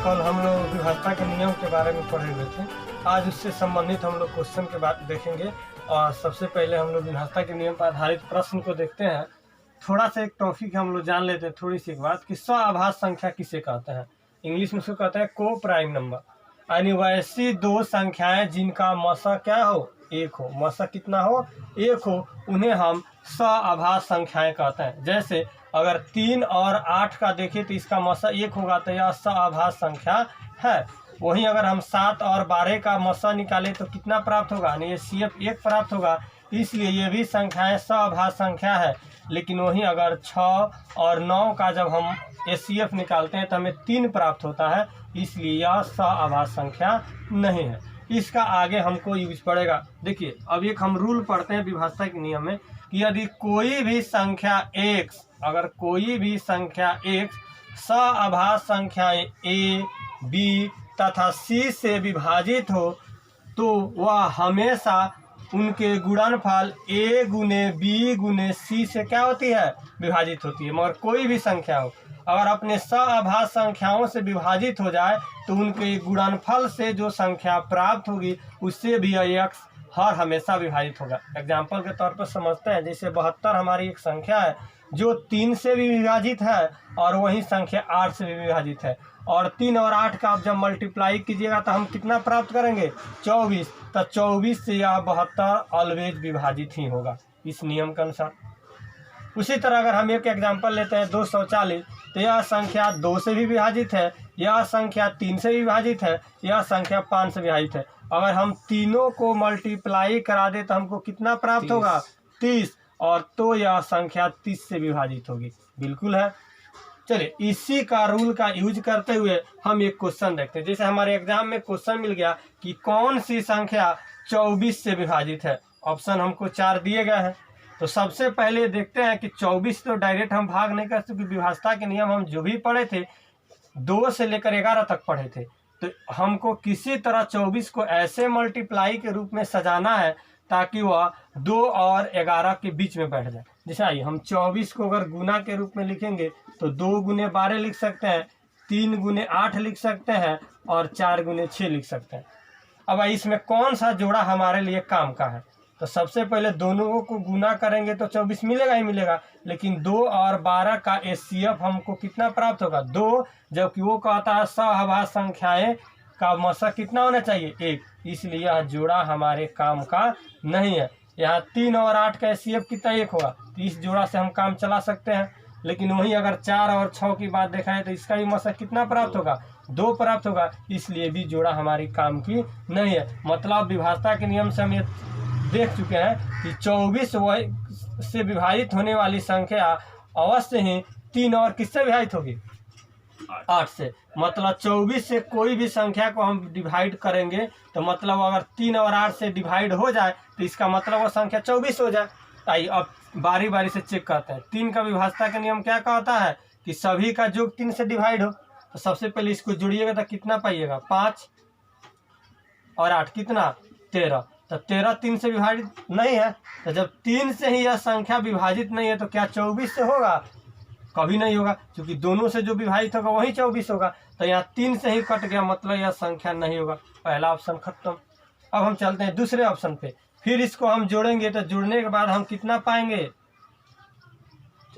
कल हम लोग विभाषा के नियम के बारे में पढ़े हुए थे। आज उससे संबंधित हम लोग क्वेश्चन के बाद देखेंगे और सबसे पहले हम लोग विभाषा के नियम पर आधारित प्रश्न को देखते हैं। थोड़ा सा एक टॉपिक हम लोग जान लेते हैं, थोड़ी सी एक बात कि सआभास संख्या किसे कहते हैं। इंग्लिश में उसको कहते हैं को प्राइम नंबर, यानी वैसी दो संख्याएं जिनका मसा क्या हो, एक हो। मसा कितना हो, एक हो, उन्हें हम सआभास संख्याएं कहते हैं। जैसे अगर 3 और 8 का देखें तो इसका मसा 1 होगा तो यह सआभास संख्या है। वहीं अगर हम 7 और 12 का मसा निकालें तो कितना प्राप्त होगा, यानी ये CF 1 प्राप्त होगा, इसलिए ये भी संख्याएं सआभास संख्या है। लेकिन वहीं अगर 6 और 9 का जब हम HCF निकालते हैं तो हमें 3 प्राप्त होता है, इसलिए यह सआभास संख्या नहीं है। इसका आगे हमको यूज पड़ेगा। देखिए अब एक हम रूल पढ़ते हैं विभाषा के नियम में कि यदि कोई भी संख्या x, अगर कोई भी संख्या x सआभास संख्याएं a, b तथा c से विभाजित हो तो वह हमेशा उनके गुणनफल a गुने b गुने c से क्या होती है, विभाजित होती है। मगर कोई भी संख्या हो अगर अपने सआभास संख्याओं से विभाजित हो जाए तो उनके गुणनफल से जो संख्या प्राप्त होगी उससे भी x हर हमेशा विभाजित होगा। एग्जाम्पल के तौर पर समझते हैं, जैसे 72 हमारी एक संख्या है जो 3 से भी विभाजित है और वही संख्या 8 से भी विभाजित है, और 3 और 8 का आप जब मल्टीप्लाई कीजिएगा तो हम कितना प्राप्त करेंगे, 24। तो 24 से यह 72 ऑलवेज विभाजित ही होगा इस नियम के अनुसार। उसी तरह अगर हम एक एग्जाम्पल लेते हैं 240, तो यह संख्या 2 से भी विभाजित है, यह संख्या 3 से विभाजित है, यह संख्या 5 से विभाजित है। अगर हम तीनों को मल्टीप्लाई करा दे तो हमको कितना प्राप्त होगा, 30, और तो यह संख्या 30 से विभाजित होगी। बिल्कुल है। चलिए इसी का रूल का यूज करते हुए हम एक क्वेश्चन देखते हैं। जैसे हमारे एग्जाम में क्वेश्चन मिल गया कि कौन सी संख्या 24 से विभाजित है। ऑप्शन हमको 4 दिए गए हैं। तो सबसे पहले देखते हैं कि 24 तो डायरेक्ट हम भाग नहीं कर सकते। विभाषा के नियम हम जो भी पढ़े थे 2 से लेकर 11 तक पढ़े थे, तो हमको किसी तरह 24 को ऐसे मल्टीप्लाई के रूप में सजाना है ताकि वह 2 और 11 के बीच में बैठ जाए। जैसे आइए हम 24 को अगर गुना के रूप में लिखेंगे तो 2 गुने 12 लिख सकते हैं, 3 गुने 8 लिख सकते हैं और 4 गुने 6 लिख सकते हैं। अब इसमें कौन सा जोड़ा हमारे लिए काम का है, तो सबसे पहले दोनों को गुना करेंगे तो 24 मिलेगा ही मिलेगा, लेकिन 2 और 12 का HCF हमको कितना प्राप्त होगा, 2, जबकि वो कहता है सआभास संख्याएं का मसा कितना होना चाहिए, 1, इसलिए यह जोड़ा हमारे काम का नहीं है। यहाँ 3 और 8 का HCF कितना, 1 होगा, तो इस जोड़ा से हम काम चला सकते हैं। लेकिन वहीं अगर 4 और 6 की बात देखा है तो इसका भी मसा कितना प्राप्त होगा, 2 प्राप्त होगा, इसलिए भी जोड़ा हमारी काम की नहीं है। मतलब विभाषा के नियम से हम ये देख चुके हैं कि 24 से विभाजित होने वाली संख्या अवश्य ही 3 और किससे विभाजित होगी, 8 से। मतलब 24 से कोई भी संख्या को हम डिवाइड करेंगे तो मतलब अगर 3 और 8 से डिवाइड हो जाए तो इसका मतलब वो संख्या 24 हो जाए। आइए अब बारी बारी से चेक करते हैं। 3 का विभाषा का नियम क्या कहता है कि सभी का योग 3 से डिवाइड हो। तो सबसे पहले इसको जोड़िएगा तो कितना पाइएगा, 5 और 8 कितना, 13। तो 13 3 से विभाजित नहीं है, तो जब 3 से ही यह संख्या विभाजित नहीं है तो क्या 24 से होगा, कभी नहीं होगा, क्योंकि दोनों से जो विभाजित होगा वही 24 होगा। तो यहाँ 3 से ही कट गया, मतलब यह संख्या नहीं होगा। पहला ऑप्शन खत्म। अब हम चलते हैं दूसरे ऑप्शन पे। फिर इसको हम जोड़ेंगे तो जुड़ने के बाद हम कितना पाएंगे,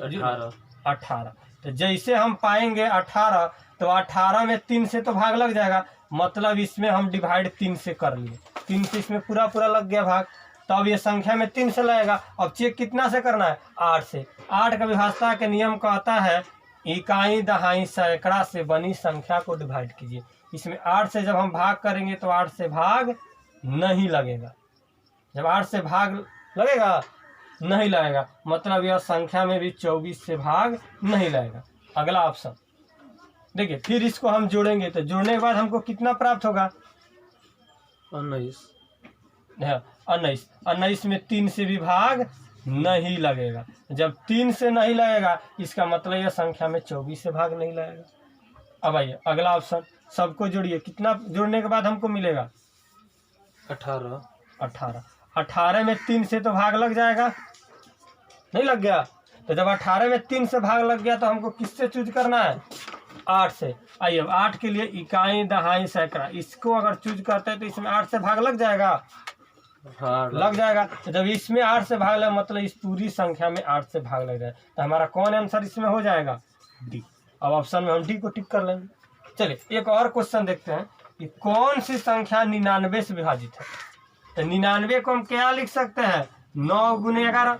18। तो जैसे हम पाएंगे 18, तो 18 में 3 से तो भाग लग जाएगा, मतलब इसमें हम डिवाइड 3 से कर लिए, 3 से इसमें पूरा पूरा लग गया भाग। तो अब ये संख्या में 3 से लगेगा। अब चेक कितना से करना है, 8 से। 8 का विभाषा के नियम कहता है इकाई दहाई सैकड़ा से बनी संख्या को डिवाइड कीजिए। इसमें 8 से जब हम भाग करेंगे तो 8 से भाग नहीं लगेगा। जब 8 से भाग लगेगा, नहीं लगेगा, मतलब यह संख्या में भी 24 से भाग नहीं लगेगा। अगला ऑप्शन देखिए, फिर इसको हम जोड़ेंगे तो जोड़ने के बाद हमको कितना प्राप्त होगा, 19 में 3 से भी भाग नहीं लगेगा। जब 3 से नहीं लगेगा इसका मतलब यह संख्या में 24 से भाग नहीं लगेगा। अब आइए अगला ऑप्शन, सबको जोड़िए, कितना जोड़ने के बाद हमको मिलेगा, 18 में 3 से तो भाग लग जाएगा, नहीं लग गया। तो जब 18 में 3 से भाग लग गया तो हमको किससे चूज करना है, 8 से। आइए अब 8 के लिए इकाई दहाई सैकड़ा, इसको अगर चूज करते हैं तो इसमें 8 से भाग लग जाएगा। हाँ लग जाएगा। तो जब इसमें 8 से भाग लगे मतलब इस पूरी संख्या में 8 से भाग लग जाए, तो हमारा कौन आंसर इसमें हो जाएगा? डी। अब ऑप्शन में हम डी को टिक कर लेंगे। चलिए एक और क्वेश्चन देखते हैं कि कौन सी संख्या 99 से विभाजित है। तो 99 को हम क्या लिख सकते हैं? 9 गुने 11।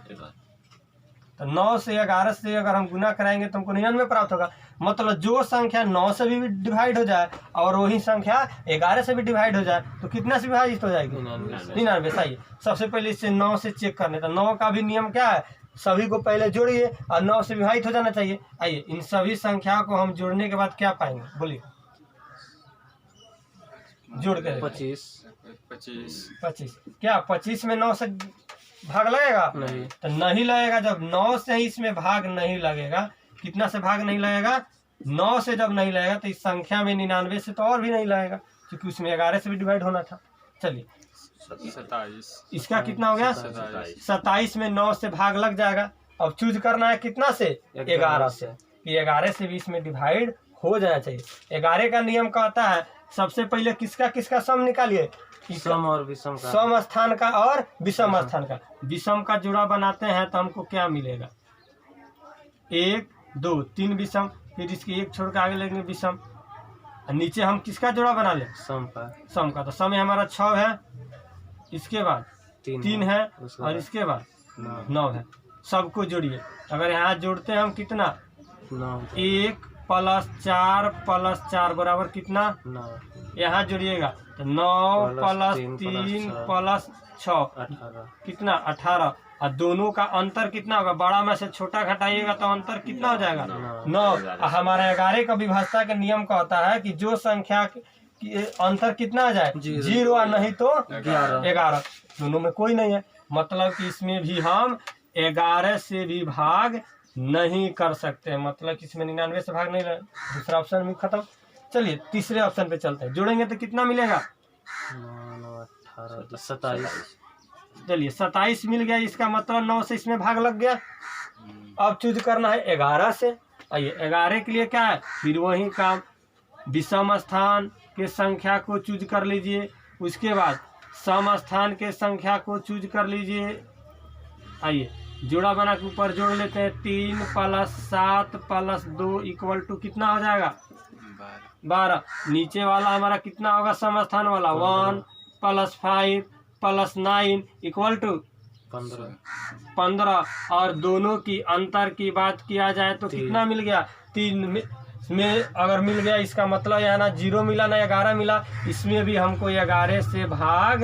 तो 9 से 11 से अगर हम गुना कराएंगे तो हमको 99 प्राप्त होगा। मतलब जो संख्या 9 से भी डिवाइड हो जाए और वही संख्या 11 से भी डिवाइड हो जाए तो कितना से विभाजित हो जाएगी? 99। सही है। सबसे पहले इससे 9 से चेक करने, तो 9 का भी नियम क्या है? सभी को पहले जोड़िए और 9 से विभाजित हो जाना चाहिए। आइए इन सभी संख्याओं को हम जोड़ने के बाद क्या पाएंगे? बोलिए। जोड़ के 25 क्या 25 में 9 से भाग लगेगा? नहीं। तो नहीं लगेगा। जब 9 से इसमें भाग नहीं लगेगा, कितना से भाग नहीं लगेगा? 9 से जब नहीं लगेगा तो इस संख्या में 99 से तो और भी नहीं लगेगा, क्योंकि उसमें 11 से भी डिवाइड होना था। चलिए 27, इसका कितना हो गया? 27 में 9 से भाग लग जाएगा। अब चूज करना है कितना से? 11 से। कि 11 से भी इसमें डिवाइड हो जाना चाहिए। 11 का नियम कहता है सबसे पहले किसका किसका सम निकालिए? सम और विषम का। सम स्थान का और विषम स्थान का। विषम का जोड़ा बनाते हैं तो हमको क्या मिलेगा? 1 2 3 विषम, फिर इसकी 1 छोड़ के आगे लेंगे विषम। नीचे हम किसका जोड़ा बना ले? सम का। सम का। तो सम में हमारा 6 है, इसके बाद 3 है और इसके बाद 9 है। सबको जोड़िए। अगर यहाँ जोड़ते हैं हम कितना? 1 + 4 + 4 बराबर कितना? 9। यहाँ जोड़िएगा तो 9 + 3 + 6 कितना? 18। और दोनों का अंतर कितना होगा? बड़ा में से छोटा घटाइएगा तो अंतर कितना हो जाएगा? 9। हमारा 11 का विभाज्यता का नियम कहता है कि जो संख्या की अंतर कितना आ जाए? 0 और नहीं तो 11। दोनों में कोई नहीं है, मतलब कि इसमें भी हम 11 से भी भाग नहीं कर सकते। मतलब कि इसमें 99 से भाग नहीं लगे। दूसरा ऑप्शन भी खत्म। चलिए तीसरे ऑप्शन पे चलते हैं। जोड़ेंगे तो कितना मिलेगा? 27। चलिए 27 मिल गया। इसका मतलब 9 से इसमें भाग लग गया। अब चूज करना है 11 से। आइए 11 के लिए क्या है? फिर वही काम, विषम स्थान के संख्या को चूज कर लीजिए, उसके बाद सम स्थान के संख्या को चूज कर लीजिए। आइए जोड़ा बना के ऊपर जोड़ लेते हैं। 3 + 7 + 2 = कितना हो जाएगा? 12। नीचे वाला हमारा कितना होगा? सम स्थान वाला 1 + 5 + 9 = 15। और दोनों की अंतर की बात किया जाए तो कितना मिल गया? 3 में अगर मिल गया इसका मतलब यहाँ ना 0 मिला ना 11 मिला। इसमें भी हमको 11 से भाग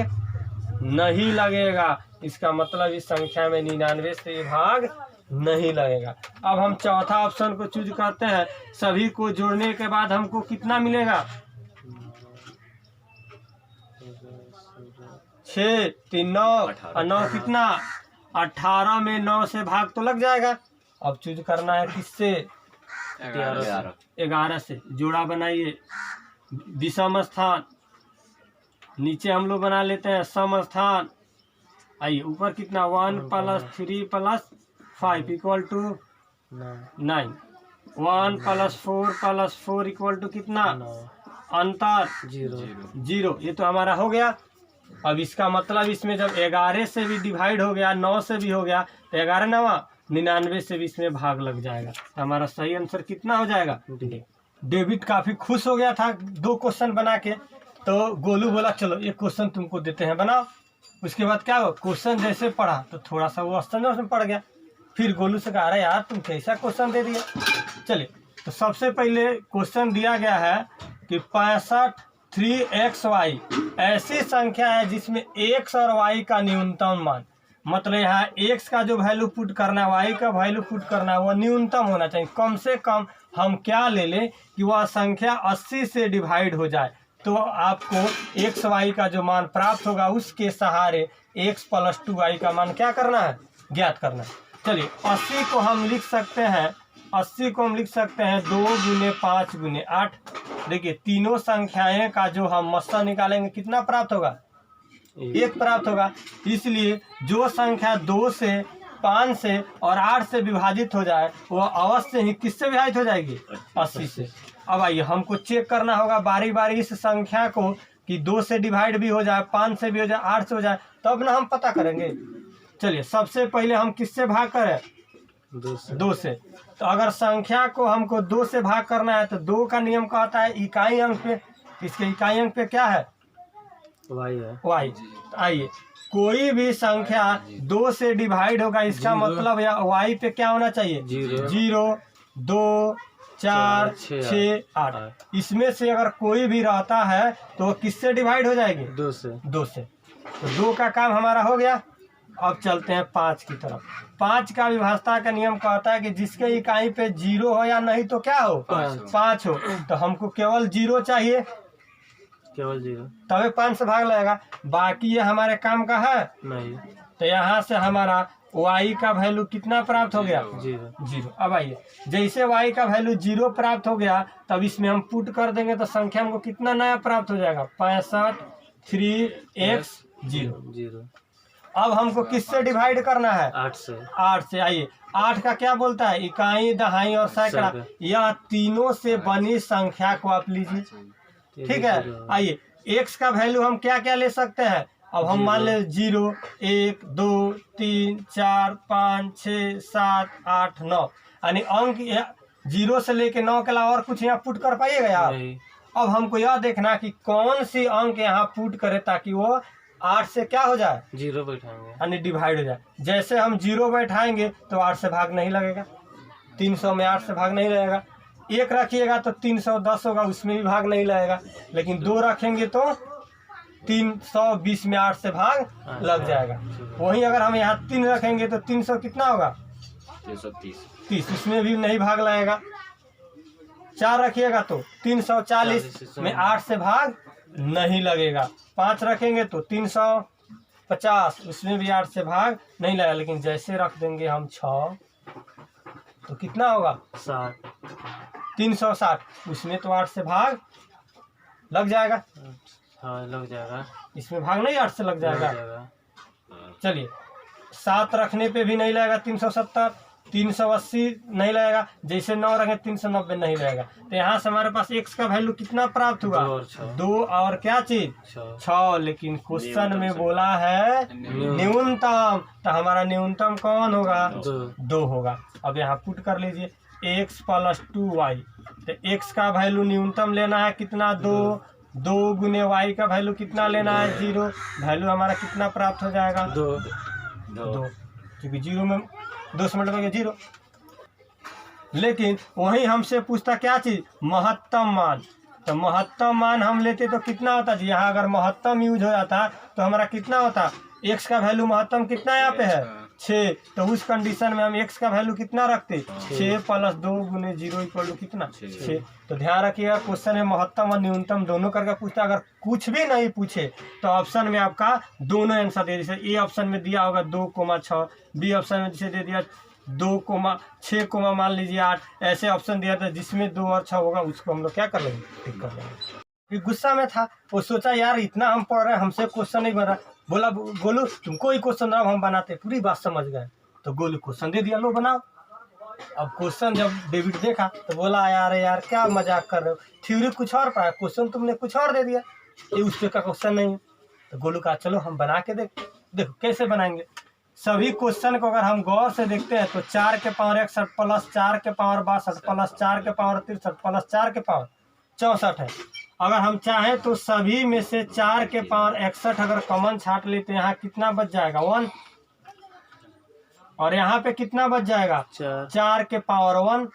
नहीं लगेगा। इसका मतलब इस संख्या में 99 से भाग नहीं लगेगा। अब हम चौथा ऑप्शन को चूज करते हैं। सभी को जोड़ने के बाद हमको कितना मिलेगा? 6 3 9 और 9 कितना? 18 में 9 से भाग तो लग जाएगा। अब चूज करना है किससे? 11 से। जोड़ा बनाइए, विषम स्थान, नीचे हम लोग बना लेते हैं सम स्थान। आइए ऊपर कितना? 1 + 3 + 5 = 9। 1 + 4 + 4 = कितना? अंतर 0। ये तो हमारा हो गया। अब इसका मतलब इसमें जब 11 से भी डिवाइड हो गया, 9 से भी हो गया, तो 11 9 99 से भी इसमें भाग लग जाएगा। तो हमारा सही आंसर कितना हो जाएगा? डेविड काफी खुश हो गया था 2 क्वेश्चन बना के। तो गोलू बोला चलो एक क्वेश्चन तुमको देते हैं, बनाओ। उसके बाद क्या हो? क्वेश्चन जैसे पढ़ा तो थोड़ा सा वो असमंजस में पड़ गया। फिर गोलू से कहा, अरे यार तुम कैसा क्वेश्चन दे दिया। चलिए तो सबसे पहले क्वेश्चन दिया गया है कि 65 3xy ऐसी संख्या है जिसमें x और y का न्यूनतम मान, मतलब यहाँ x का जो वैल्यू पुट करना है, y का वैल्यू पुट करना है, वह न्यूनतम होना चाहिए। कम से कम हम क्या ले लें कि वह संख्या 80 से डिवाइड हो जाए, तो आपको x y का जो मान प्राप्त होगा उसके सहारे x + 2y का मान क्या करना है? ज्ञात करना है। चलिए 80 को हम लिख सकते हैं 2 × 5 × 8। देखिए तीनों संख्याएं का जो हम मस्सा निकालेंगे कितना प्राप्त होगा? 1 प्राप्त होगा। इसलिए जो संख्या 2 से 5 से और 8 से विभाजित हो जाए वह अवश्य ही किससे विभाजित हो जाएगी? 80 से। अब आइए हमको चेक करना होगा बारी बारी इस संख्या को कि 2 से डिवाइड भी हो जाए, 5 से भी हो जाए, 8 से हो जाए, तब ना हम पता करेंगे। चलिए सबसे पहले हम किससे भाग करें? 2 से। तो अगर संख्या को हमको 2 से भाग करना है तो 2 का नियम कहता है इकाई अंक पे। इसके इकाई अंक पे क्या है? वाई है। वाई। तो आइए कोई भी संख्या 2 से डिवाइड होगा, इसका मतलब या वाई पे क्या होना चाहिए? 0, 2, 4, 6, 8। इसमें से अगर कोई भी रहता है तो वो किससे डिवाइड हो जाएगी? 2 से। 2 से। तो 2 का काम हमारा हो गया। अब चलते हैं 5 की तरफ। 5 का विभाज्यता का नियम कहता है कि जिसके इकाई पे 0 हो या नहीं तो क्या हो? 5 हो। तो हमको केवल 0 चाहिए, केवल 0, तभी 5 से भाग लगेगा। बाकी ये हमारे काम का है नहीं। तो यहाँ से हमारा y का वैल्यू कितना प्राप्त हो गया? 0। अब आइए जैसे y का वैल्यू 0 प्राप्त हो गया तब इसमें हम पुट कर देंगे तो संख्या हमको कितना नया प्राप्त हो जाएगा? 65 3x 0। अब हमको किससे डिवाइड करना है? 8 से। 8 से। आइए 8 का क्या बोलता है? इकाई, दहाई और सैकड़ा। यह तीनों से बनी संख्या को आप लीजिए, ठीक है। आइए x का वैल्यू हम क्या क्या ले सकते हैं? अब हम मान ले 0, 1, 2, 3, 4, 5, 6, 7, 8, 9, यानी अंक 0 से लेके 9 के अलावा और कुछ यहाँ पुट कर पाइएगा यार? अब हमको यह देखना कि कौन सी अंक यहाँ पुट करे ताकि वो 8 से क्या हो जाए? 0 बैठाएंगे, यानी डिवाइड हो जाए। जैसे हम 0 बैठाएंगे तो 8 से भाग नहीं लगेगा, 300 में 8 से भाग नहीं लगेगा। 1 रखिएगा तो 310 होगा, उसमें भी भाग नहीं लगेगा। लेकिन 2 रखेंगे तो 320 में 8 से भाग लग जाएगा। वहीं अगर हम यहाँ 3 रखेंगे तो 300 कितना होगा? 330, उसमें भी नहीं भाग लगेगा। 4 रखिएगा तो 340 में 8 से भाग नहीं लगेगा। 5 रखेंगे तो 350, उसमें भी 8 से भाग नहीं लगेगा। लेकिन जैसे रख देंगे हम 6 तो कितना होगा? 360, उसमें तो 8 से भाग लग जाएगा। हाँ लग जाएगा, इसमें भाग नहीं 8 से लग जाएगा। चलिए 7 रखने पे भी नहीं लगेगा 370, 380 नहीं लगेगा। जैसे 9 रखें 390 नहीं लगेगा। तो यहाँ से हमारे पास x का वैल्यू कितना प्राप्त हुआ? 2 और क्या चीज? 6। लेकिन क्वेश्चन में बोला है न्यूनतम, तो हमारा न्यूनतम कौन होगा? 2 होगा। अब यहाँ पुट कर लीजिए x + 2y। तो x का वैल्यू न्यूनतम लेना है कितना? 2 गुने y का वैल्यू कितना लेना है? 0। वैल्यू हमारा कितना प्राप्त हो जाएगा? 2, क्योंकि 0 में 2 से मल्टीप्लाई 0। लेकिन वहीं हमसे पूछता क्या चीज? महत्तम मान। तो महत्तम मान हम लेते तो कितना होता जी? यहाँ अगर महत्तम यूज हो जाता तो हमारा कितना होता? x का वैल्यू महत्तम कितना यहाँ पे है? 6। तो उस कंडीशन में हम x का वैल्यू कितना रखते? 6 + 2 गुने 0 = कितना? 6। तो ध्यान रखिएगा क्वेश्चन में महत्तम और न्यूनतम दोनों करके पूछता। अगर कुछ भी नहीं पूछे तो ऑप्शन में आपका दोनों आंसर दे। जैसे ए ऑप्शन में दिया होगा 2,6, बी ऑप्शन में जैसे दे दिया 2,6, मान लीजिए 8। ऐसे ऑप्शन दिया था जिसमें 2 और 6 होगा, उसको हम लोग क्या कर लेंगे? टिक कर लेंगे। गुस्सा में था, वो सोचा यार इतना हम पढ़ रहे हैं, हमसे क्वेश्चन नहीं बन रहा। बोला गोलू तुमको ही क्वेश्चन रहा, हम बनाते। पूरी बात समझ गए तो गोलू क्वेश्चन दे दिया, लो बनाओ। अब क्वेश्चन जब डेविड देखा तो बोला यार क्या मजाक कर रहे हो, थ्योरी कुछ और पढ़ा, क्वेश्चन तुमने कुछ और दे दिया, ये उस पे का क्वेश्चन नहीं है। तो गोलू कहा चलो हम बना के देखो कैसे बनाएंगे। सभी क्वेश्चन को अगर हम गौर से देखते हैं तो 4 के पावर 61 + 4 के पावर 62 + 4 के पावर 63 + 4 के पावर 64 है। अगर हम चाहें तो सभी में से 4 के पावर 61 अगर कॉमन छाट ले तो यहाँ कितना बच जाएगा? 1। और यहाँ पे कितना बच जाएगा? 4 के पावर 1।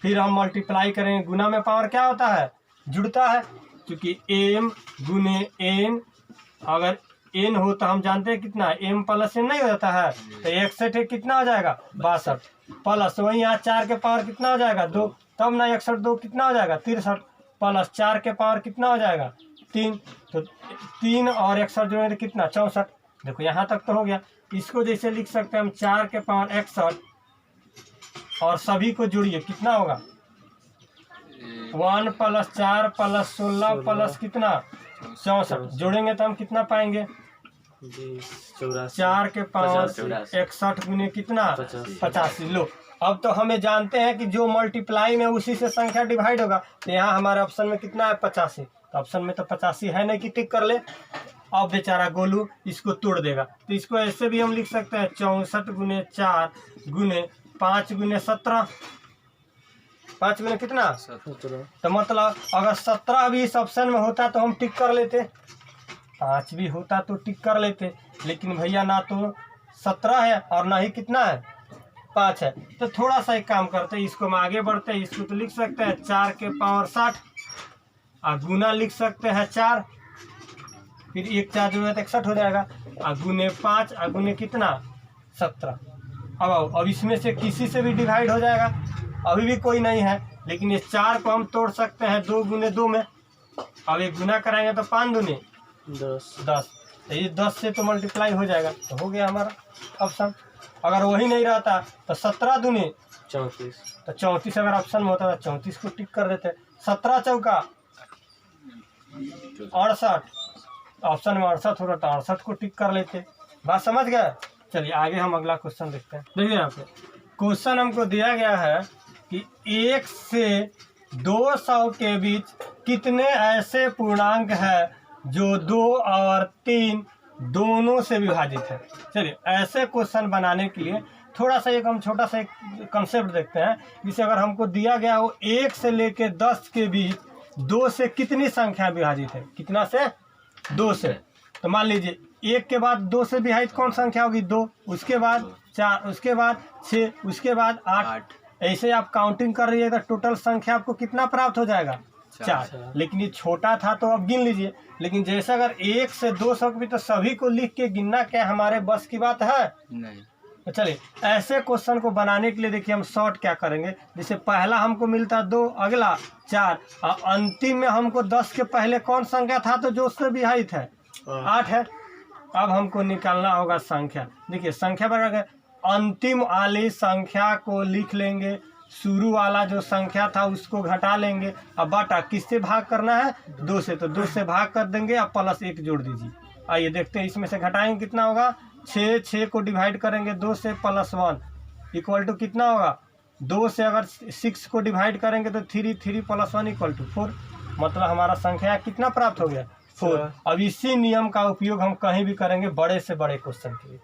फिर हम मल्टीप्लाई करेंगे, गुना में पावर क्या होता है? जुड़ता है, क्योंकि m गुने n, अगर n हो तो हम जानते हैं कितना m + n नहीं हो जाता है। तो 61 कितना हो जाएगा? 62 प्लस वही यहाँ 4 के पावर कितना हो जाएगा? 2, तब ना 61 2 कितना हो जाएगा? 63 प्लस 4 के पावर कितना हो जाएगा? 3। तो 3 और 61 जोड़ेंगे तो कितना? 64। देखो यहाँ तक तो हो गया। इसको जैसे लिख सकते हैं हम 4 के पावर 61 और सभी को जोड़िए कितना होगा? 1 + 4 + 16 प्लस कितना? 64। जोड़ेंगे तो हम कितना पाएंगे? 4 के पावर 61 गुने कितना? 85। लो अब तो हमें जानते हैं कि जो मल्टीप्लाई में उसी से संख्या डिवाइड होगा। तो यहाँ हमारे ऑप्शन में कितना है 85, तो ऑप्शन में तो 85 है नहीं कि टिक कर ले। अब बेचारा गोलू इसको तोड़ देगा, तो इसको ऐसे भी हम लिख सकते हैं 64 गुने 4 गुने 5 गुने 17, 5 गुने कितना, 17। तो मतलब अगर 17 भी इस ऑप्शन में होता तो हम टिक कर लेते, 5 भी होता तो टिक कर लेते, लेकिन भैया ना तो 17 है और ना ही कितना है 5 है। तो थोड़ा सा एक काम करते हैं, इसको हम आगे बढ़ते हैं। इसको तो लिख सकते हैं 4 के पावर 60 और गुना लिख सकते हैं 4, फिर 1 4 जो है 61 हो जाएगा, और गुने 5 और गुने कितना 17। अब इसमें से किसी से भी डिवाइड हो जाएगा, अभी भी कोई नहीं है, लेकिन इस 4 को हम तोड़ सकते हैं 2 गुने 2 में। अब एक गुना कराएंगे तो 5 दूने 10, तो ये 10 से तो मल्टीप्लाई हो जाएगा, तो हो गया हमारा ऑप्शन। अगर वही नहीं रहता तो 17 दूने 34, तो 34 अगर ऑप्शन में होता तो 34 को टिक कर देते। 17 चौका 68, ऑप्शन में 68 हो रहा था, 68 को टिक कर लेते। बात समझ गए। चलिए आगे हम अगला क्वेश्चन देखते हैं। देखिए यहाँ पे क्वेश्चन हमको दिया गया है कि 1 से 200 के बीच कितने ऐसे पूर्णांक है जो 2 और 3 दोनों से विभाजित है। चलिए ऐसे क्वेश्चन बनाने के लिए थोड़ा सा एक हम छोटा सा एक कंसेप्ट देखते हैं। जिसे अगर हमको दिया गया हो 1 से लेके 10 के बीच 2 से कितनी संख्या विभाजित है, कितना से 2 से, तो मान लीजिए 1 के बाद 2 से विभाजित कौन संख्या होगी 2, उसके बाद 4, उसके बाद 6, उसके बाद 8। ऐसे आप काउंटिंग कर रहिएगा, टोटल संख्या आपको कितना प्राप्त हो जाएगा 4। लेकिन ये छोटा था तो अब गिन लीजिए, लेकिन जैसे अगर 1 से 200 के भी, तो सभी को लिख के गिनना क्या हमारे बस की बात है नहीं। तो चलिए ऐसे क्वेश्चन को बनाने के लिए देखिए हम शॉर्ट क्या करेंगे। जैसे पहला हमको मिलता 2, अगला 4 और अंतिम में हमको 10 के पहले कौन संख्या था तो जो उससे विभाजित है 8 है। अब हमको निकालना होगा संख्या। देखिए संख्या बराबर अंतिम वाली संख्या को लिख लेंगे, शुरू वाला जो संख्या था उसको घटा लेंगे, अब बटा किससे भाग करना है 2 से, तो 2 से भाग कर देंगे, अब प्लस 1 जोड़ दीजिए। आइए देखते हैं इसमें से घटाएंगे कितना होगा 6 को डिवाइड करेंगे 2 से प्लस 1 इक्वल टू कितना होगा 2 से अगर 6 को डिवाइड करेंगे तो 3 प्लस 1 इक्वल टू 4। मतलब हमारा संख्या कितना प्राप्त हो गया 4। अब इसी नियम का उपयोग हम कहीं भी करेंगे बड़े से बड़े क्वेश्चन के लिए।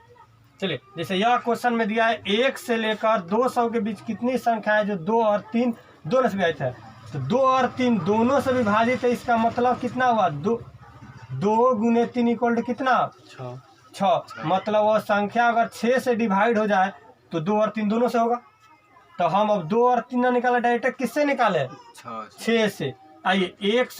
चलिए जैसे यह क्वेश्चन में दिया है 1 से लेकर 200 के बीच कितनी संख्या है जो 2 और 3 दोनों से विभाजित है, तो 2 और 3 दोनों से विभाजित है। इसका मतलब कितना हुआ 2 गुने 3 इक्वल टू कितना 6। मतलब वह संख्या अगर 6 से डिवाइड हो जाए तो 2 और 3 दोनों से होगा। तो हम अब 2 और 3 ना निकाले, डायरेक्ट किससे निकाले 6 से। आइए 1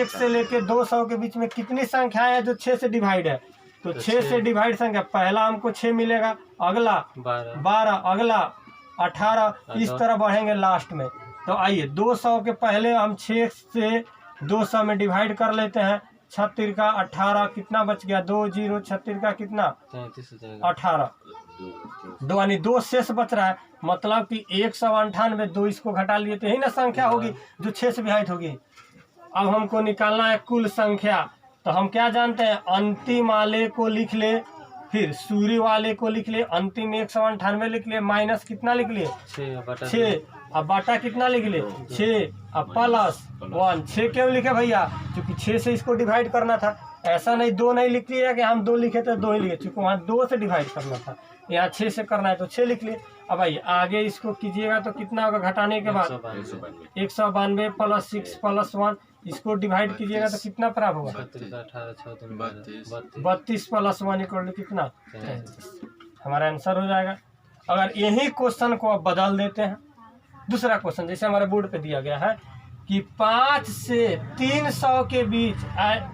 से लेके 200 के बीच में कितनी संख्या है जो 6 से डिवाइड है, तो 6 से डिवाइड संख्या पहला हमको 6 मिलेगा, अगला 12, अगला 18, इस तरह बढ़ेंगे लास्ट में। तो आइए 200 के पहले हम 6 से 200 में डिवाइड कर लेते हैं। 36 का 18 कितना बच गया 2 0, 36 का कितना 18, 2 यानी 2 शेष बच रहा है। मतलब कि 198, 2 इसको घटा लिए तो यही ना संख्या होगी जो 6 से विभाजित होगी। अब हमको निकालना है कुल संख्या, तो हम क्या जानते हैं अंतिम वाले को लिख ले, फिर सूर्य वाले को लिख ले, अंतिम 198 लिख ले, माइनस कितना लिख लिए 6, अब बाटा कितना लिख ले 6 अब प्लस 1। 6 क्यों लिखे भैया, क्योंकि 6 से इसको डिवाइड करना था। ऐसा नहीं 2 नहीं लिख लिया कि हम 2 लिखे तो 2 ही लिखे, क्योंकि वहाँ 2 से डिवाइड करना था, यहाँ 6 से करना है तो 6 लिख लिए। अब आइए आगे इसको कीजिएगा तो कितना होगा घटाने के बाद 192 प्लस 6 प्लस 1, इसको डिवाइड कीजिएगा तो कितना प्राप्त होगा 32 प्लस 1 इक्वल टू कितना 33। हमारा आंसर हो जाएगा। अगर यही क्वेश्चन को अब बदल देते हैं, दूसरा क्वेश्चन जैसे हमारे बोर्ड पे दिया गया है कि 5 से 300 के बीच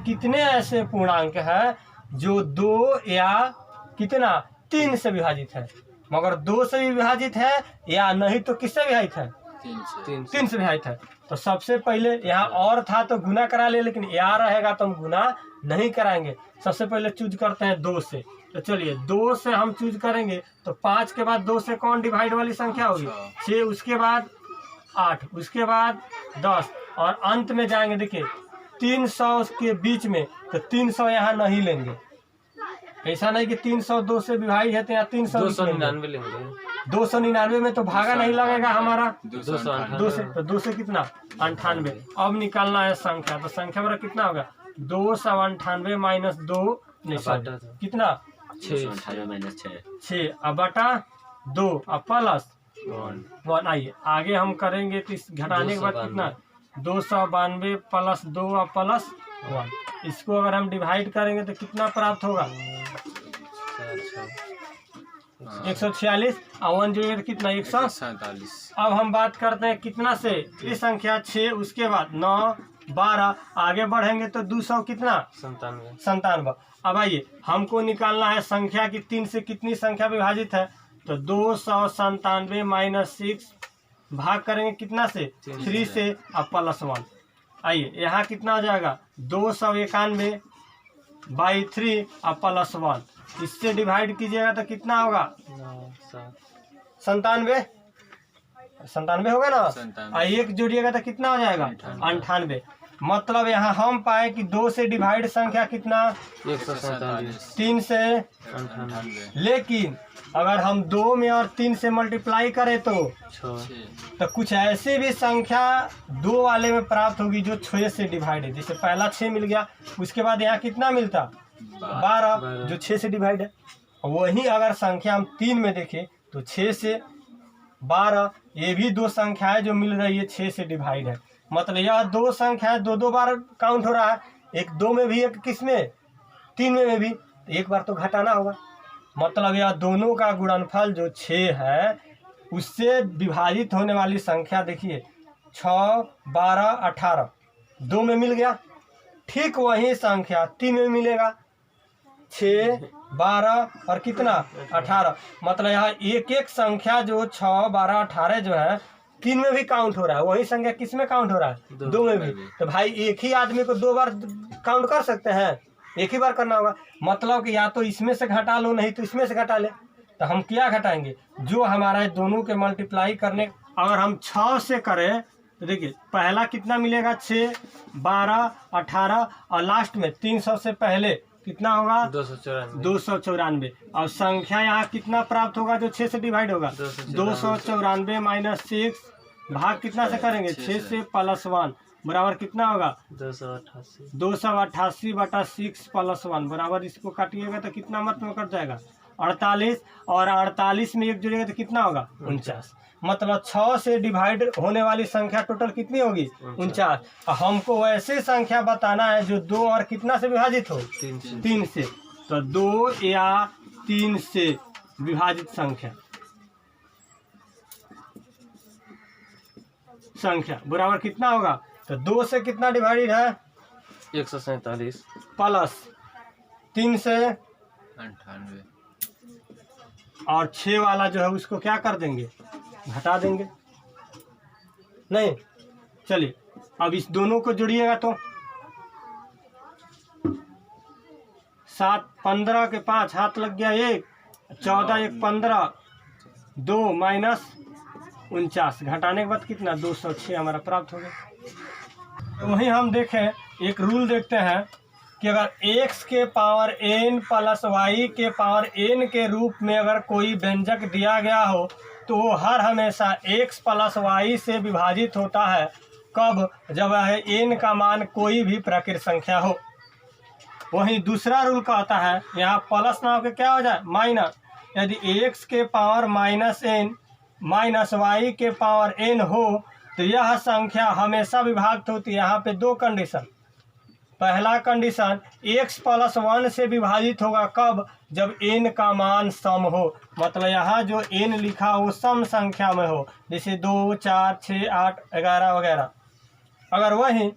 कितने ऐसे पूर्णांक है जो 2 या कितना 3 से विभाजित है, मगर 2 से भी विभाजित है या नहीं तो किससे विभाजित है 3 से विभाजित है। तो सबसे पहले यहाँ और था तो गुना करा ले, लेकिन यहाँ रहेगा तो हम गुना नहीं कराएंगे। सबसे पहले चूज करते हैं 2 से, तो चलिए 2 से हम चूज करेंगे तो 5 के बाद 2 से कौन डिवाइड वाली संख्या होगी 6, उसके बाद 8, उसके बाद 10 और अंत में जाएंगे देखिए 300 के बीच में, तो 300 यहाँ नहीं लेंगे। ऐसा नहीं कि 300 2 से विभाजित है तो यहाँ 399 लेंगे। 299 में तो भागा नहीं लगेगा हमारा 298 2 से, तो 2 से कितना 98। अब निकालना है संख्या, तो संख्या मेरा कितना होगा 298 माइनस 2 बटा दो। कितना 6 अब बटा 2 अब प्लस 1। आइए आगे हम करेंगे तो इस घटाने के बाद कितना 292 प्लस 2 और प्लस 1। इसको अगर हम डिवाइड करेंगे तो कितना प्राप्त होगा 146 और 1 जोड़ेंगे कितना 147। अब हम बात करते हैं कितना से ये संख्या 6, उसके बाद 9 12 आगे बढ़ेंगे तो 200 कितना 97। अब आइए हमको निकालना है संख्या की 3 से कितनी संख्या विभाजित है, तो 297 माइनस 6 भाग करेंगे कितना से 3 से अब प्लस 1। आइए यहाँ कितना हो जाएगा 291 बाई 3 अब प्लस 1। इससे डिवाइड कीजिएगा तो कितना होगा 97 होगा ना। 97। और 1 जोड़िएगा तो कितना हो जाएगा 98। मतलब यहाँ हम पाए कि 2 से डिवाइड संख्या कितना 3 से, 98 लेकिन अगर हम 2 में और 3 से मल्टीप्लाई करें तो कुछ ऐसी भी संख्या 2 वाले में प्राप्त होगी जो 6 से डिवाइड है। जैसे पहला 6 मिल गया, उसके बाद यहाँ कितना मिलता 12 जो 6 से डिवाइड है। वहीं अगर संख्या हम 3 में देखें तो 6 से 12 ये भी 2 संख्याएं जो मिल रही है 6 से डिवाइड है। मतलब यह 2 संख्याएं 2 बार काउंट हो रहा है, एक 2 में भी एक किस में 3 में भी, तो एक बार तो घटाना होगा। मतलब यह दोनों का गुणनफल जो 6 है उससे विभाजित होने वाली संख्या देखिए 6 12 18 2 में मिल गया, ठीक वही संख्या 3 में मिलेगा 6 12 और कितना 18। मतलब यहाँ एक संख्या जो 6 12 18 जो है 3 में भी काउंट हो रहा है, वही संख्या किस में काउंट हो रहा है 2 में भी। तो भाई एक ही आदमी को 2 बार काउंट कर सकते हैं, एक ही बार करना होगा। मतलब कि या तो इसमें से घटा लो, नहीं तो इसमें से घटा ले। तो हम क्या घटाएंगे, जो हमारा दोनों के मल्टीप्लाई करने, अगर हम 6 से करें तो देखिए पहला कितना मिलेगा 6 12 18 और लास्ट में 300 से पहले कितना होगा 294। और संख्या यहाँ कितना प्राप्त होगा जो 6 से डिवाइड होगा 294 माइनस 6 भाग कितना से करेंगे 6 से प्लस 1 बराबर कितना होगा 288 बटा 6 प्लस 1 बराबर, इसको काटिएगा तो कितना मत में कट जाएगा 48 और 48 में 1 जोड़ेगा तो कितना होगा 49। मतलब 6 से डिवाइड होने वाली संख्या टोटल कितनी होगी 49। हमको वैसे संख्या बताना है जो 2 और कितना से विभाजित हो 3 से, तो 2 या 3 से विभाजित संख्या बराबर कितना होगा, तो 2 से कितना डिवाइडेड है 147 प्लस 3 से 98 और 6 वाला जो है उसको क्या कर देंगे घटा देंगे। नहीं चलिए अब इस दोनों को जोड़िएगा तो 7 15 के 5 हाथ लग गया 1 14 1 15 2 माइनस 49 घटाने के बाद कितना 206 हमारा प्राप्त हो गया। तो वहीं हम देखें एक रूल देखते हैं कि अगर x के पावर n प्लस y के पावर n के रूप में अगर कोई व्यंजक दिया गया हो तो वो हर हमेशा x प्लस y से विभाजित होता है। कब, जब यह n का मान कोई भी प्राकृत संख्या हो। वहीं दूसरा रूल कहता है यहाँ प्लस ना होकर क्या हो जाए माइनस, यदि x के power minus n minus y के पावर n हो तो यह संख्या हमेशा विभाजित होती है। यहाँ पे 2 कंडीशन, पहला कंडीशन x प्लस 1 से विभाजित होगा कब, जब n का मान सम हो। मतलब यहाँ जो n लिखा हो सम संख्या में हो, जैसे 2 4 6 8 11 वगैरह। अगर वहीं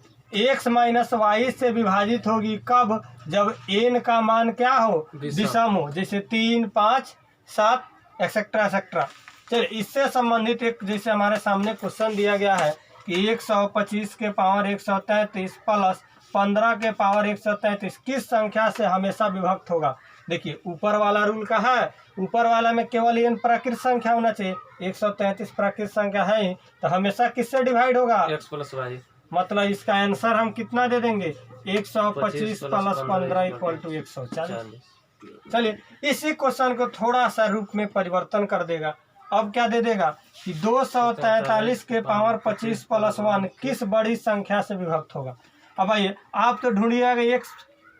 x माइनस y से विभाजित होगी कब, जब n का मान क्या हो विषम हो, जैसे 3 5 7 एक्सेट्रा एक्सेट्रा। चलिए इससे संबंधित एक जैसे हमारे सामने क्वेश्चन दिया गया है कि 125 के पावर 133 प्लस 15 के पावर 133 किस संख्या से हमेशा विभक्त होगा। देखिए ऊपर वाला रूल का है, ऊपर वाला में केवल n प्राकृत संख्या होना चाहिए, 133 प्राकृत संख्या है ही, तो हमेशा किससे डिवाइड होगा x प्लस y। मतलब इसका आंसर हम कितना दे देंगे 125 प्लस 15 इक्वल टू 140। चलिए इसी क्वेश्चन को थोड़ा सा रूप में परिवर्तन कर देगा। अब क्या दे देगा कि 243 के पावर 25 प्लस 1 किस बड़ी संख्या से विभक्त होगा। अब आइए आप तो ढूंढिएगा x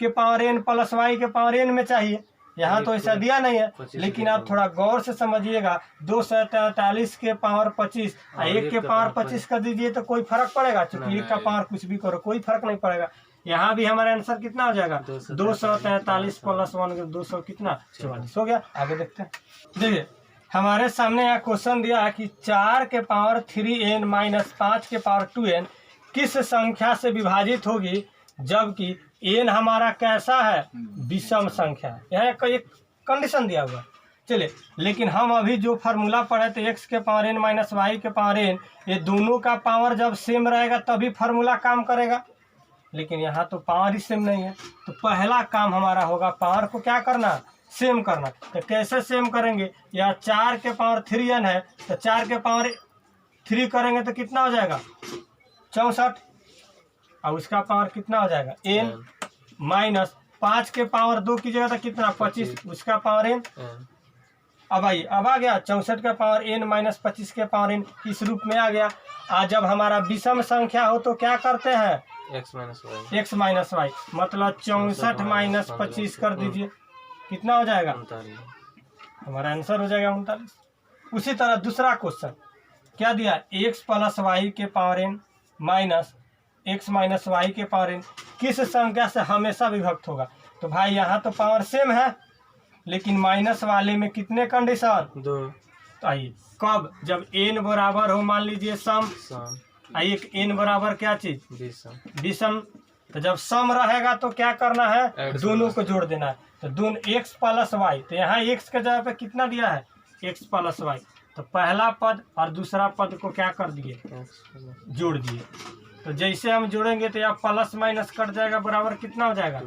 के पावर n प्लस y के पावर n में चाहिए, यहाँ तो ऐसा दिया नहीं है, लेकिन आप थोड़ा गौर से समझिएगा। 243 के पावर 25 और 1 के पावर 25 कर दीजिए तो कोई फर्क पड़ेगा, क्योंकि 1 का पावर कुछ भी करो कोई फर्क नहीं पड़ेगा। यहाँ भी हमारा आंसर कितना हो जाएगा 243 प्लस 1 200 कितना 44 हो गया। आगे देखते हैं। देखिए हमारे सामने यहाँ क्वेश्चन दिया है कि 4 के पावर 3n माइनस 5 के पावर 2n किस संख्या से विभाजित होगी, जबकि n हमारा कैसा है विषम संख्या है। यह एक कंडीशन दिया हुआ है। चलिए, लेकिन हम अभी जो फार्मूला पढ़े थे x के पावर n माइनस y के पावर n, ये दोनों का पावर जब सेम रहेगा तभी फार्मूला काम करेगा, लेकिन यहाँ तो पावर ही सेम नहीं है। तो पहला काम हमारा होगा पावर को क्या करना, सेम करना। तो कैसे सेम करेंगे, या 4 के पावर 3n है तो 4 के पावर 3 करेंगे तो कितना हो जाएगा 64, और उसका पावर कितना हो जाएगा n माइनस 5 के पावर 2 कीजिएगा तो कितना 25, उसका पावर n। अब आइए अब आ गया 64 का पावर n माइनस 25 के पावर n इस रूप में आ गया। आज जब हमारा विषम संख्या हो तो क्या करते हैं x माइनस y, मतलब 64 माइनस 25 कर दीजिए, कितना हो जाएगा 39। हमारा आंसर हो जाएगा 39। उसी तरह दूसरा क्वेश्चन क्या दिया, x प्लस वाई के power n minus x minus Y के पावर n किस संख्या से हमेशा विभक्त होगा। तो भाई यहाँ तो पावर सेम है, लेकिन माइनस वाले में कितने कंडीशन 2 तो आइए कब, जब n बराबर हो, मान लीजिए सम, आइए n बराबर क्या चीज विषम। तो जब सम रहेगा तो क्या करना है दोनों को जोड़ देना है। तो दोनों x प्लस वाई, तो यहाँ x के जगह पे कितना दिया है x प्लस वाई, तो पहला पद और दूसरा पद को क्या कर दिए जोड़ दिए। तो जैसे हम जोड़ेंगे तो यहाँ प्लस माइनस कट जाएगा, बराबर कितना हो जाएगा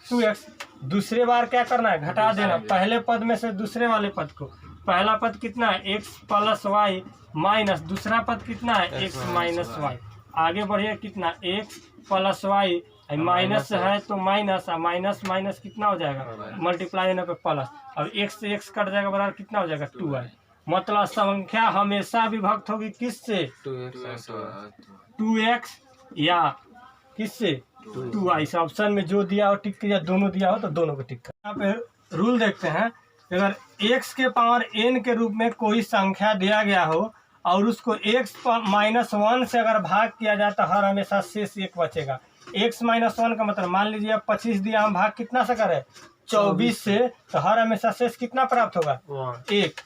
2x। दूसरे बार क्या करना है घटा देना पहले पद में से दूसरे वाले पद को। पहला पद कितना है x प्लस वाई माइनस दूसरा पद कितना है x माइनस वाई। आगे बढ़िए कितना x प्लस वाई माइनस है तो माइनस, माइनस माइनस कितना हो जाएगा मल्टीप्लाई होने पे प्लस। अब x से x कट जाएगा, बराबर कितना हो जाएगा 2y। मतलब संख्या हमेशा विभक्त होगी किससे 2x या किससे 2y। इस ऑप्शन में जो दिया हो टिक या दोनों दिया हो तो दोनों को टिक कर। यहाँ पे रूल देखते हैं, अगर x के पावर n के रूप में कोई संख्या दिया गया हो और उसको x माइनस 1 से अगर भाग किया जाए तो हर हमेशा शेष 1 बचेगा। x माइनस 1 का मतलब मान लीजिए 25 दिया, हम भाग कितना से करें 24 से, तो हर हमेशा शेष कितना प्राप्त होगा 1।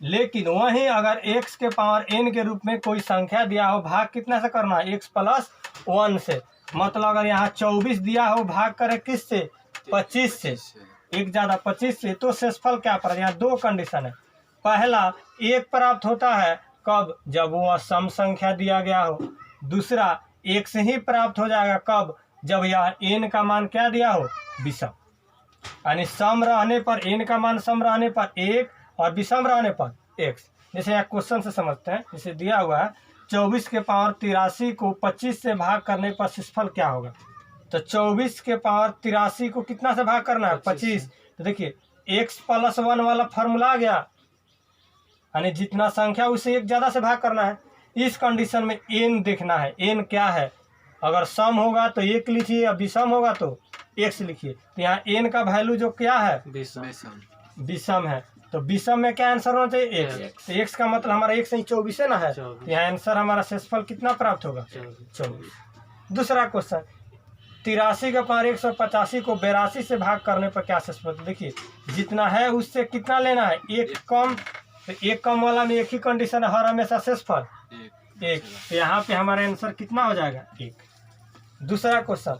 लेकिन वहीं अगर x के पावर n के रूप में कोई संख्या दिया हो, भाग कितना से करना है x प्लस 1 से। मतलब अगर यहाँ 24 दिया हो, भाग करे किस से 25 से, एक ज़्यादा 25 से, तो शेषफल क्या पड़ा। यहाँ दो कंडीशन है, पहला 1 प्राप्त होता है कब, जब वह सम संख्या दिया गया हो। दूसरा 1 से ही प्राप्त हो जाएगा कब, जब यह n का मान क्या दिया हो विषम। यानी सम रहने पर n का मान सम रहने पर 1 और विषम रहने पर x। जैसे यहाँ क्वेश्चन से समझते हैं, जैसे दिया हुआ है 24 के पावर 83 को 25 से भाग करने पर शेषफल क्या होगा। तो 24 के पावर 83 को कितना से भाग करना है 25। तो देखिए x प्लस 1 वाला फार्मूला आ गया, यानी जितना संख्या उसे 1 ज़्यादा से भाग करना है। इस कंडीशन में n देखना है, n क्या है। अगर सम होगा तो 1 लिखिए, या विषम होगा तो x लिखिए। तो यहाँ n का वैल्यू जो क्या है विषम है, तो विषम में क्या आंसर होना चाहिए x। तो x का मतलब हमारा 1 से 24 है ना है, तो यहाँ आंसर हमारा शेषफल कितना प्राप्त होगा 24। दूसरा क्वेश्चन 83 का पावर 185 को 82 से भाग करने पर क्या शेषफल। देखिए जितना है उससे कितना लेना है 1 कम, तो 1 कम वाला में एक ही कंडीशन है, हर हमेशा शेषफल 1। तो यहाँ पे हमारा आंसर कितना हो जाएगा 1। दूसरा क्वेश्चन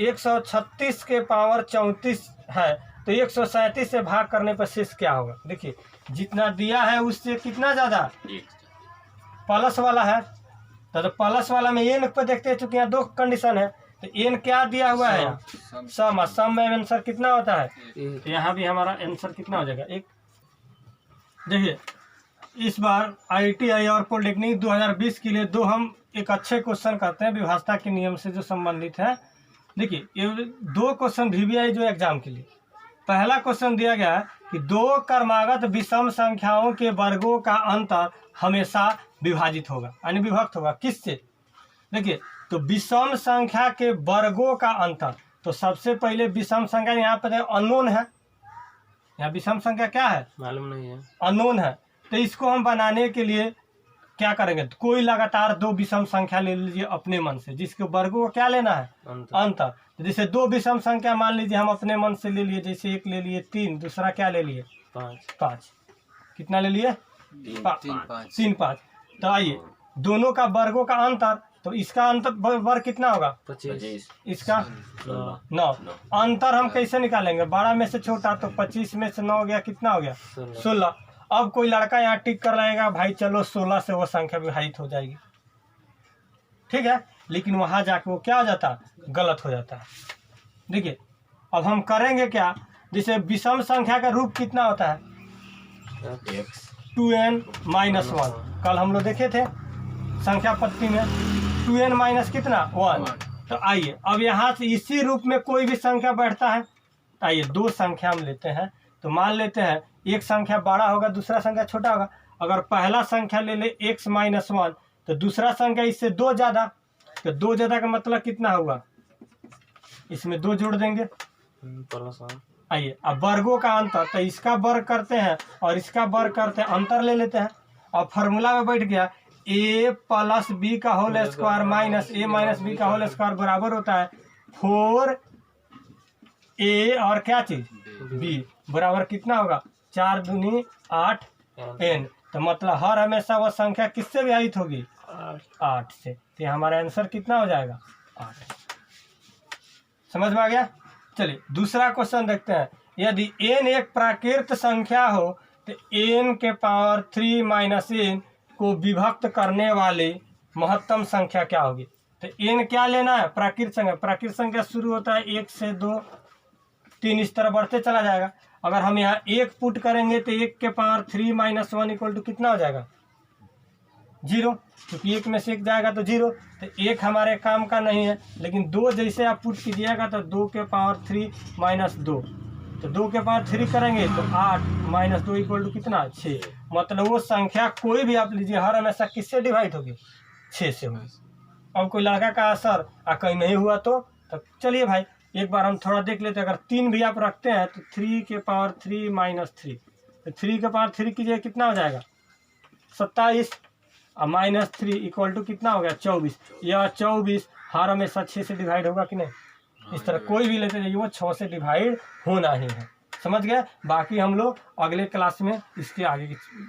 136 के पावर 34 है तो 137 से भाग करने पर शेष क्या होगा। देखिए जितना दिया है उससे कितना ज़्यादा प्लस वाला है, तो प्लस वाला में n पे देखते हैं, चूँकि यहाँ दो कंडीशन है, तो n क्या दिया हुआ है सम, सम में आंसर कितना होता है, तो यहाँ भी हमारा आंसर कितना हो जाएगा 1। देखिए इस बार IIT और पॉलिटेक्निक 2020 के लिए दो हम एक अच्छे क्वेश्चन करते हैं विभाजता के नियम से जो संबंधित है। देखिए ये दो क्वेश्चन VVI जो एग्जाम के लिए, पहला क्वेश्चन दिया गया है कि दो क्रमागत विषम संख्याओं के वर्गों का अंतर हमेशा विभाजित होगा यानी विभक्त होगा। किससे? देखिए, तो विषम संख्या के वर्गों का अंतर, तो सबसे पहले विषम संख्या यहाँ पर अननोन है, यहाँ विषम संख्या क्या है? मालूम नहीं है। अननोन है। तो इसको हम बनाने के लिए क्या करेंगे? तो कोई लगातार दो विषम संख्या ले लीजिए अपने मन से, जिसके वर्गों को क्या लेना है? अंतर। तो जैसे दो विषम संख्या मान लीजिए हम अपने मन से ले लिए, जैसे एक ले लिए 3, दूसरा क्या ले लिए? 5। कितना ले लिए? 3, 5। तो आइए दोनों का वर्गों का अंतर, तो इसका अंतर वर्ग कितना होगा? 25। इसका 9। अंतर हम कैसे निकालेंगे? बड़ा में से छोटा, तो 25 में से 9 गया, कितना हो गया? 16। अब कोई लड़का यहाँ टिक कर लाएगा, भाई चलो 16 से वो संख्या विभाजित हो जाएगी, ठीक है, लेकिन वहां जाके वो क्या हो जाता है? गलत हो जाता है। देखिए अब हम करेंगे क्या? जैसे विषम संख्या का रूप कितना होता है? 2n-1। कल हम लोग देखे थे संख्या पत्ती में 2n माइनस कितना? 1। तो आइए अब यहाँ से इसी रूप में कोई भी संख्या बैठता है। आइए दो संख्या हम लेते हैं, तो मान लेते हैं एक संख्या बड़ा होगा, दूसरा संख्या छोटा होगा। अगर पहला संख्या ले ले x-1, तो दूसरा संख्या इससे 2 ज़्यादा, तो 2 ज़्यादा का मतलब कितना होगा? इसमें 2 जोड़ देंगे। आइए अब वर्गों का अंतर, तो इसका वर्ग करते हैं और इसका वर्ग करते हैं, अंतर ले लेते हैं और फॉर्मूला में बैठ गया a + b का whole square minus a - b का होल स्क्वायर बराबर होता है 4a और क्या चीज? b बराबर कितना होगा? 4 दूनी 8 n। तो मतलब हर हमेशा वह संख्या किससे विभाजित होगी? 8 से। तो हमारा आंसर कितना हो जाएगा? 8। समझ में आ गया? चलिए दूसरा क्वेश्चन देखते हैं। यदि n एक प्राकृत संख्या हो तो n के पावर 3 - n को विभक्त करने वाली महत्तम संख्या क्या होगी? तो n क्या लेना है? प्राकृत संख्या। प्राकृत संख्या शुरू होता है 1 से 2, 3 इस तरह बढ़ते चला जाएगा। अगर हम यहाँ 1 पुट करेंगे तो 1 के पावर 3 - 1 इक्वल टू कितना हो जाएगा? 0, क्योंकि 1 में से 1 जाएगा तो 0। तो 1 हमारे काम का नहीं है, लेकिन 2 जैसे आप पुट कीजिएगा तो 2 के पावर 3 - 2, तो 2 के पावर 3 करेंगे तो 8 - 2 इक्वल टू कितना? 6। मतलब वो संख्या कोई भी आप लीजिए हर हमेशा किससे डिवाइड होगी? 6 से होगी। अब कोई लड़का का असर कहीं नहीं हुआ तो चलिए भाई एक बार हम थोड़ा देख लेते हैं। अगर 3 भी आप रखते हैं तो 3 के पावर 3 - 3, तो 3 के पावर 3 कीजिए कितना हो जाएगा? 27 और -3 इक्वल टू कितना हो गया? 24। यह 24 हर हमेशा 6 से डिवाइड होगा कि नहीं? इस तरह कोई भी लेते जाइए वो 6 से डिवाइड होना ही है। समझ गए? बाकी हम लोग अगले क्लास में इसके आगे की